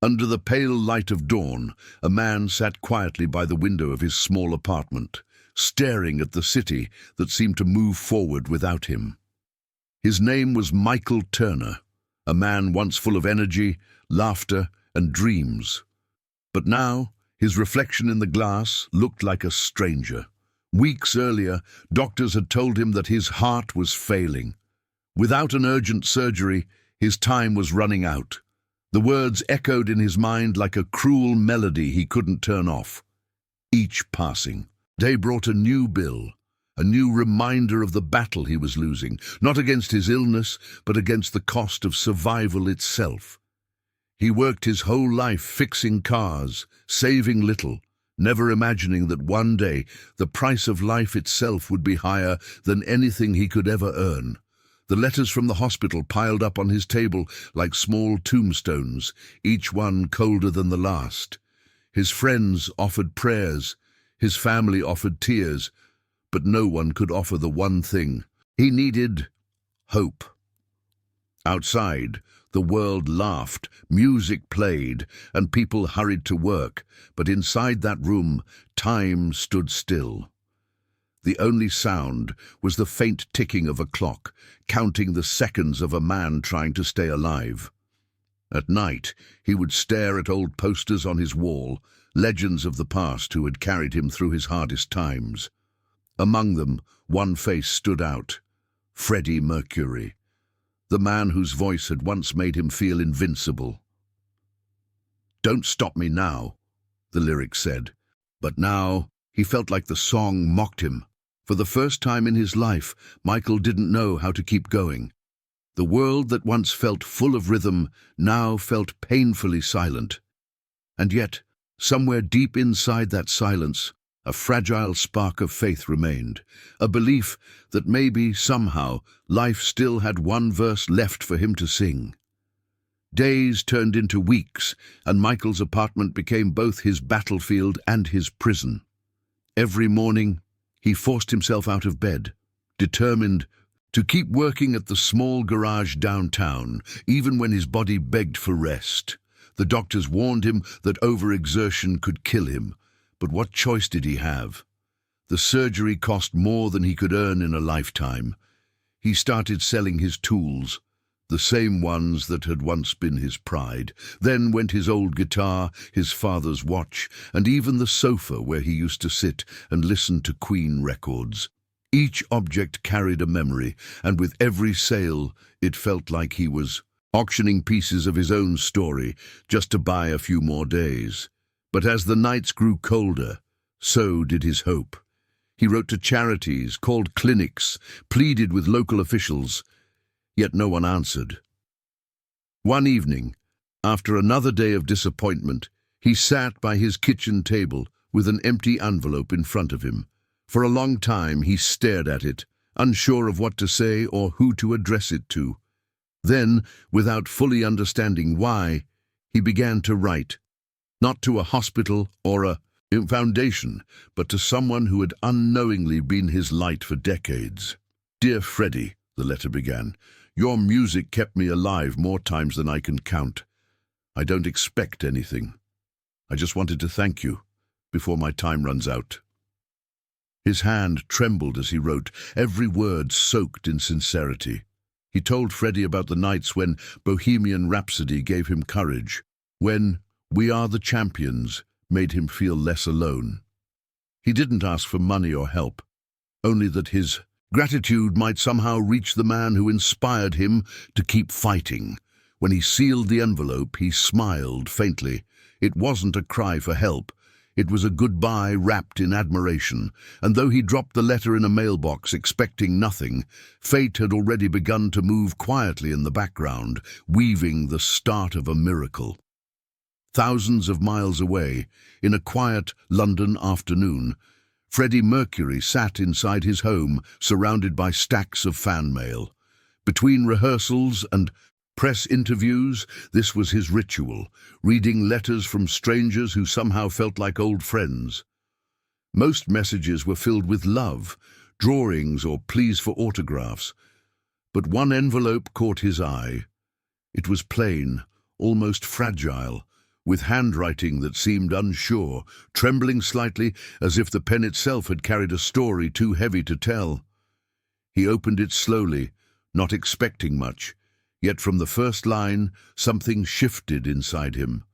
Under the pale light of dawn, a man sat quietly by the window of his small apartment, staring at the city that seemed to move forward without him. His name was Michael Turner, a man once full of energy, laughter, and dreams. But now, his reflection in the glass looked like a stranger. Weeks earlier, doctors had told him that his heart was failing. Without an urgent surgery, his time was running out. The words echoed in his mind like a cruel melody he couldn't turn off. Each passing day brought a new bill, a new reminder of the battle he was losing, not against his illness, but against the cost of survival itself. He worked his whole life fixing cars, saving little, never imagining that one day the price of life itself would be higher than anything he could ever earn. The letters from the hospital piled up on his table like small tombstones, each one colder than the last. His friends offered prayers, his family offered tears, but no one could offer the one thing. He needed hope. Outside, the world laughed, music played, and people hurried to work, but inside that room, time stood still. The only sound was the faint ticking of a clock, counting the seconds of a man trying to stay alive. At night, he would stare at old posters on his wall, legends of the past who had carried him through his hardest times. Among them, one face stood out: Freddie Mercury, the man whose voice had once made him feel invincible. "Don't stop me now," the lyrics said. But now, he felt like the song mocked him. For the first time in his life, Michael didn't know how to keep going. The world that once felt full of rhythm now felt painfully silent. And yet, somewhere deep inside that silence, a fragile spark of faith remained, a belief that maybe, somehow, life still had one verse left for him to sing. Days turned into weeks, and Michael's apartment became both his battlefield and his prison. Every morning, he forced himself out of bed, determined to keep working at the small garage downtown, even when his body begged for rest. The doctors warned him that overexertion could kill him, but what choice did he have? The surgery cost more than he could earn in a lifetime. He started selling his tools, the same ones that had once been his pride. Then went his old guitar, his father's watch, and even the sofa where he used to sit and listen to Queen records. Each object carried a memory, and with every sale, it felt like he was auctioning pieces of his own story just to buy a few more days. But as the nights grew colder, so did his hope. He wrote to charities, called clinics, pleaded with local officials, yet no one answered. One evening, after another day of disappointment, he sat by his kitchen table with an empty envelope in front of him. For a long time he stared at it, unsure of what to say or who to address it to. Then, without fully understanding why, he began to write, not to a hospital or a foundation, but to someone who had unknowingly been his light for decades. "Dear Freddie," the letter began, "your music kept me alive more times than I can count. I don't expect anything. I just wanted to thank you before my time runs out." His hand trembled as he wrote, every word soaked in sincerity. He told Freddie about the nights when Bohemian Rhapsody gave him courage, when We Are the Champions made him feel less alone. He didn't ask for money or help, only that his gratitude might somehow reach the man who inspired him to keep fighting. When he sealed the envelope, he smiled faintly. It wasn't a cry for help. It was a goodbye wrapped in admiration, and though he dropped the letter in a mailbox expecting nothing, fate had already begun to move quietly in the background, weaving the start of a miracle. Thousands of miles away, in a quiet London afternoon, Freddie Mercury sat inside his home, surrounded by stacks of fan mail. Between rehearsals and press interviews, this was his ritual, reading letters from strangers who somehow felt like old friends. Most messages were filled with love, drawings or pleas for autographs. But one envelope caught his eye. It was plain, almost fragile, with handwriting that seemed unsure, trembling slightly as if the pen itself had carried a story too heavy to tell. He opened it slowly, not expecting much, yet from the first line something shifted inside him.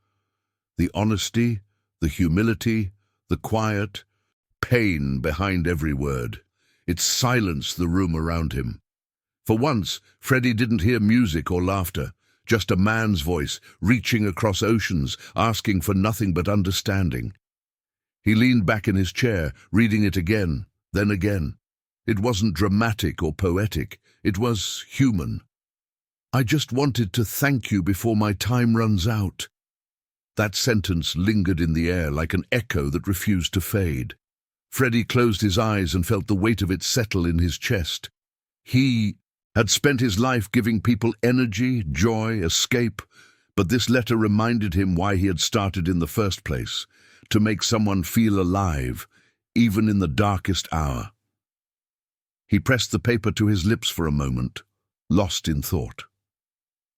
The honesty, the humility, the quiet, pain behind every word. It silenced the room around him. For once, Freddie didn't hear music or laughter, just a man's voice reaching across oceans, asking for nothing but understanding. He leaned back in his chair, reading it again, then again. It wasn't dramatic or poetic, it was human. "I just wanted to thank you before my time runs out." That sentence lingered in the air like an echo that refused to fade. Freddie closed his eyes and felt the weight of it settle in his chest. He had spent his life giving people energy, joy, escape, but this letter reminded him why he had started in the first place, to make someone feel alive, even in the darkest hour. He pressed the paper to his lips for a moment, lost in thought.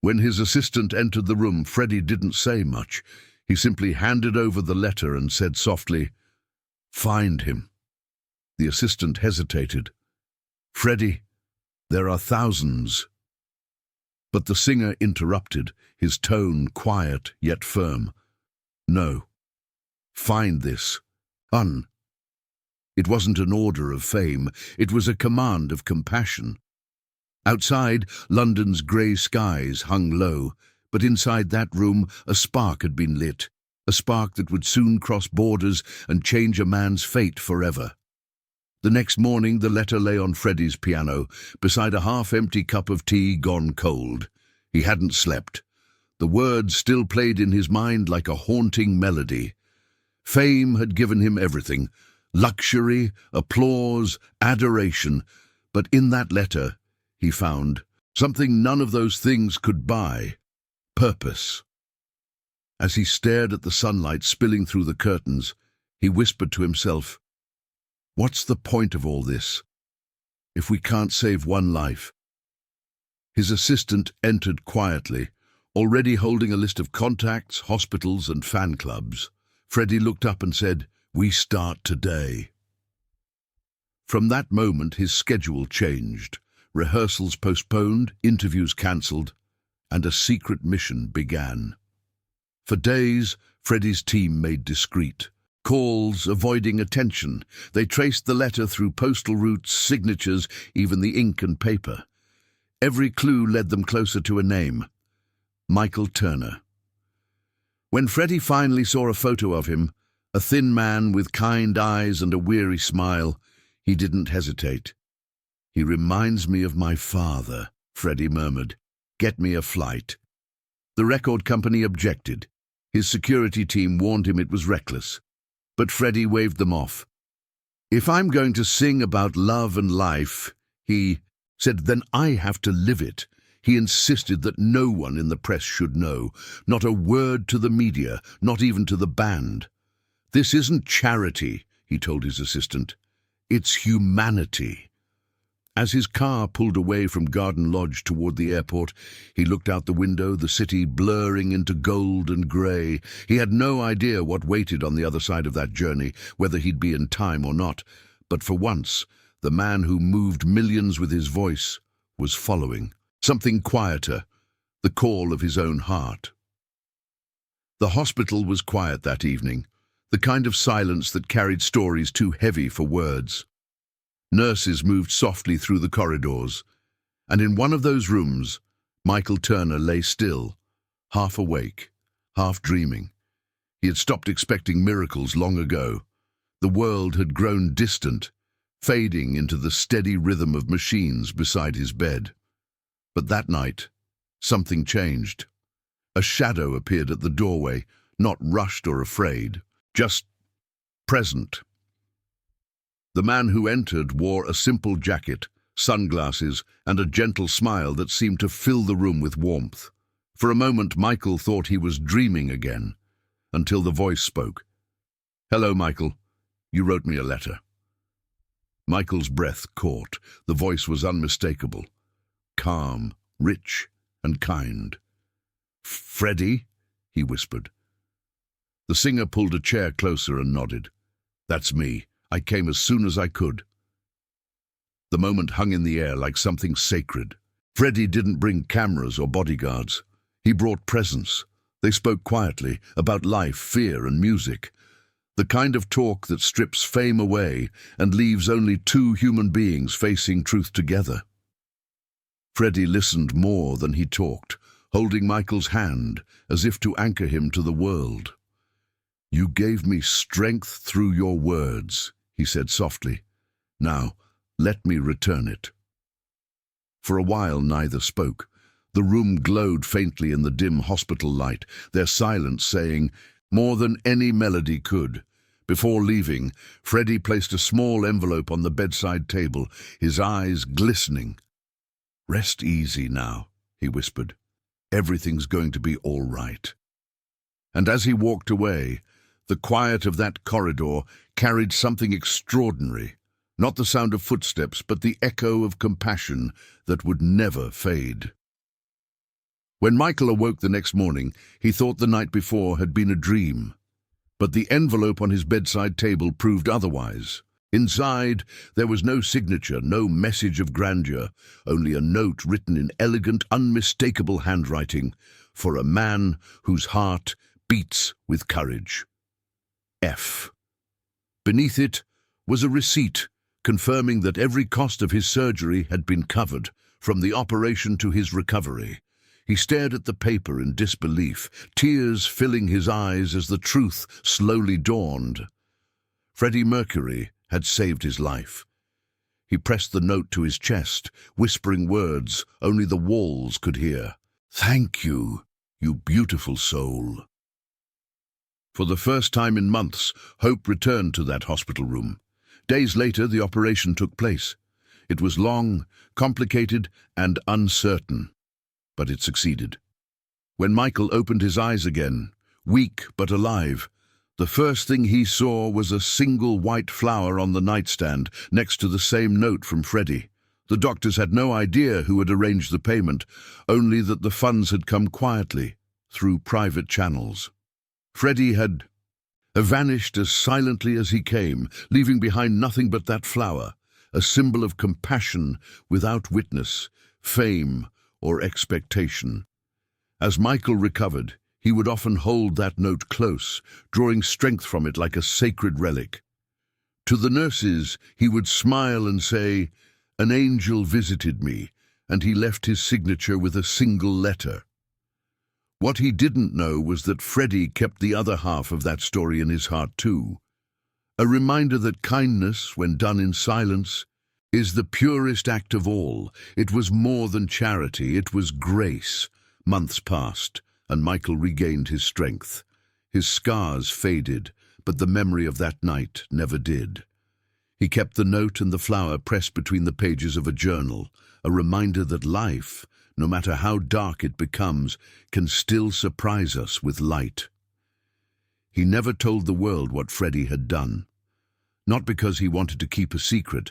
When his assistant entered the room, Freddie didn't say much. He simply handed over the letter and said softly, "Find him." The assistant hesitated. "Freddie, there are thousands." But the singer interrupted, his tone quiet yet firm. "No. Find this. It wasn't an order of fame, it was a command of compassion. Outside, London's grey skies hung low, but inside that room a spark had been lit, a spark that would soon cross borders and change a man's fate forever. The next morning the letter lay on Freddie's piano, beside a half-empty cup of tea gone cold. He hadn't slept. The words still played in his mind like a haunting melody. Fame had given him everything, luxury, applause, adoration, but in that letter he found something none of those things could buy: purpose. As he stared at the sunlight spilling through the curtains, he whispered to himself, "What's the point of all this, if we can't save one life?" His assistant entered quietly, already holding a list of contacts, hospitals, and fan clubs. Freddie looked up and said, "We start today." From that moment his schedule changed. Rehearsals postponed, interviews cancelled, and a secret mission began. For days, Freddie's team made discreet calls, avoiding attention. They traced the letter through postal routes, signatures, even the ink and paper. Every clue led them closer to a name: Michael Turner. When Freddie finally saw a photo of him, a thin man with kind eyes and a weary smile, he didn't hesitate. "He reminds me of my father," Freddie murmured. "Get me a flight." The record company objected. His security team warned him it was reckless. But Freddie waved them off. "If I'm going to sing about love and life," he said, "then I have to live it." He insisted that no one in the press should know, not a word to the media, not even to the band. "This isn't charity," he told his assistant. "It's humanity." As his car pulled away from Garden Lodge toward the airport, he looked out the window, the city blurring into gold and grey. He had no idea what waited on the other side of that journey, whether he'd be in time or not. But for once, the man who moved millions with his voice was following. Something quieter, the call of his own heart. The hospital was quiet that evening, the kind of silence that carried stories too heavy for words. Nurses moved softly through the corridors, and in one of those rooms, Michael Turner lay still, half awake, half dreaming. He had stopped expecting miracles long ago. The world had grown distant, fading into the steady rhythm of machines beside his bed. But that night, something changed. A shadow appeared at the doorway, not rushed or afraid, just present. The man who entered wore a simple jacket, sunglasses, and a gentle smile that seemed to fill the room with warmth. For a moment, Michael thought he was dreaming again, until the voice spoke. "Hello, Michael. You wrote me a letter." Michael's breath caught. The voice was unmistakable, calm, rich, and kind. "Freddie?" he whispered. The singer pulled a chair closer and nodded. "That's me. I came as soon as I could." The moment hung in the air like something sacred. Freddie didn't bring cameras or bodyguards. He brought presence. They spoke quietly about life, fear, and music. The kind of talk that strips fame away and leaves only two human beings facing truth together. Freddie listened more than he talked, holding Michael's hand as if to anchor him to the world. "You gave me strength through your words," he said softly. "Now, let me return it." For a while neither spoke. The room glowed faintly in the dim hospital light, their silence saying more than any melody could. Before leaving, Freddie placed a small envelope on the bedside table, his eyes glistening. "Rest easy now," he whispered. "Everything's going to be all right." And as he walked away, the quiet of that corridor carried something extraordinary. Not the sound of footsteps, but the echo of compassion that would never fade. When Michael awoke the next morning, he thought the night before had been a dream. But the envelope on his bedside table proved otherwise. Inside, there was no signature, no message of grandeur, only a note written in elegant, unmistakable handwriting for a man whose heart beats with courage. F. Beneath it was a receipt confirming that every cost of his surgery had been covered, from the operation to his recovery. He stared at the paper in disbelief, tears filling his eyes as the truth slowly dawned. Freddie Mercury had saved his life. He pressed the note to his chest, whispering words only the walls could hear. "Thank you, you beautiful soul." For the first time in months, hope returned to that hospital room. Days later, the operation took place. It was long, complicated, and uncertain, but it succeeded. When Michael opened his eyes again, weak but alive, the first thing he saw was a single white flower on the nightstand next to the same note from Freddie. The doctors had no idea who had arranged the payment, only that the funds had come quietly, through private channels. Freddie had vanished as silently as he came, leaving behind nothing but that flower, a symbol of compassion without witness, fame, or expectation. As Michael recovered, he would often hold that note close, drawing strength from it like a sacred relic. To the nurses, he would smile and say, "An angel visited me," and he left his signature with a single letter. What he didn't know was that Freddie kept the other half of that story in his heart too. A reminder that kindness, when done in silence, is the purest act of all. It was more than charity, it was grace. Months passed, and Michael regained his strength. His scars faded, but the memory of that night never did. He kept the note and the flower pressed between the pages of a journal, a reminder that life, no matter how dark it becomes, can still surprise us with light. He never told the world what Freddie had done, not because he wanted to keep a secret,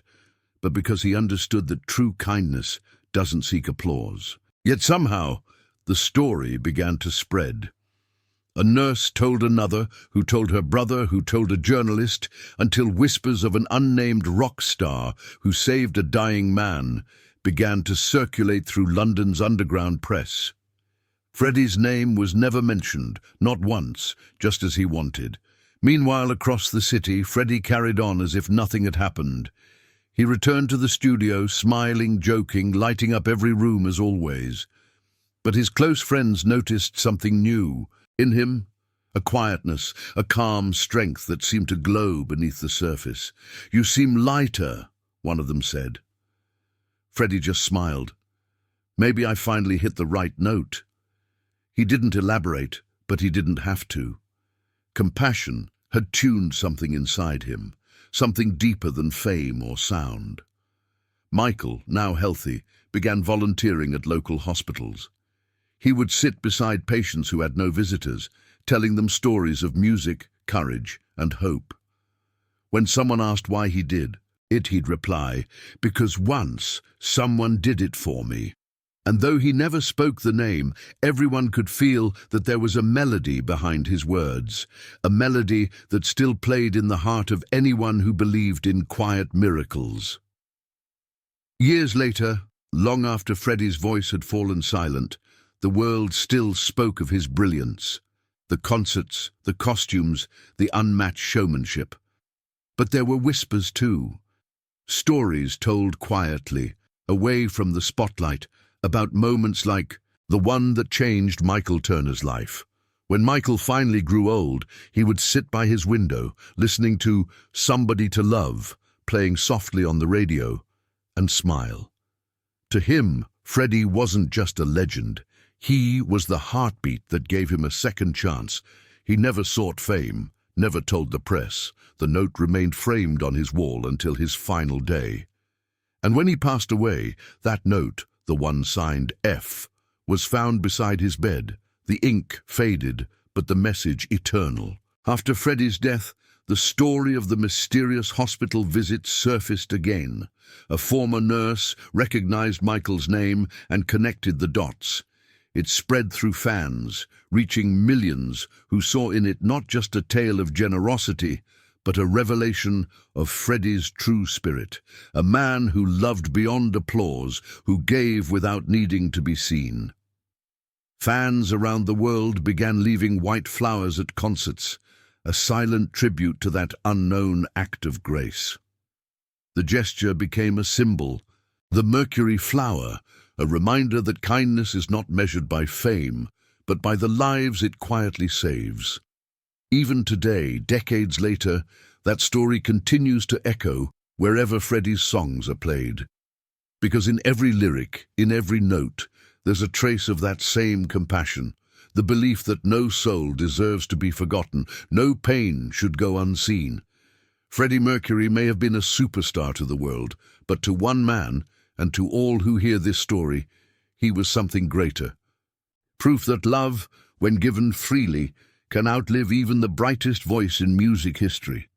but because he understood that true kindness doesn't seek applause. Yet somehow, the story began to spread. A nurse told another, who told her brother, who told a journalist, until whispers of an unnamed rock star who saved a dying man began to circulate through London's underground press. Freddie's name was never mentioned, not once, just as he wanted. Meanwhile, across the city, Freddie carried on as if nothing had happened. He returned to the studio, smiling, joking, lighting up every room as always. But his close friends noticed something new. In him, a quietness, a calm strength that seemed to glow beneath the surface. "You seem lighter," one of them said. Freddie just smiled. "Maybe I finally hit the right note." He didn't elaborate, but he didn't have to. Compassion had tuned something inside him, something deeper than fame or sound. Michael, now healthy, began volunteering at local hospitals. He would sit beside patients who had no visitors, telling them stories of music, courage, and hope. When someone asked why he did it, he'd reply, "Because once someone did it for me." And though he never spoke the name, everyone could feel that there was a melody behind his words, a melody that still played in the heart of anyone who believed in quiet miracles. Years later, long after Freddie's voice had fallen silent, the world still spoke of his brilliance, the concerts, the costumes, the unmatched showmanship. But there were whispers too, stories told quietly, away from the spotlight, about moments like the one that changed Michael Turner's life. When Michael finally grew old, he would sit by his window, listening to "Somebody to Love" playing softly on the radio, and smile. To him, Freddie wasn't just a legend. He was the heartbeat that gave him a second chance. He never sought fame, never told the press. The note remained framed on his wall until his final day. And when he passed away, that note, the one signed F, was found beside his bed. The ink faded, but the message eternal. After Freddie's death, the story of the mysterious hospital visit surfaced again. A former nurse recognized Michael's name and connected the dots. It spread through fans, reaching millions who saw in it not just a tale of generosity, but a revelation of Freddie's true spirit, a man who loved beyond applause, who gave without needing to be seen. Fans around the world began leaving white flowers at concerts, a silent tribute to that unknown act of grace. The gesture became a symbol, the Mercury flower, a reminder that kindness is not measured by fame, but by the lives it quietly saves. Even today, decades later, that story continues to echo wherever Freddie's songs are played. Because in every lyric, in every note, there's a trace of that same compassion, the belief that no soul deserves to be forgotten, no pain should go unseen. Freddie Mercury may have been a superstar to the world, but to one man, and to all who hear this story, he was something greater. Proof that love, when given freely, can outlive even the brightest voice in music history.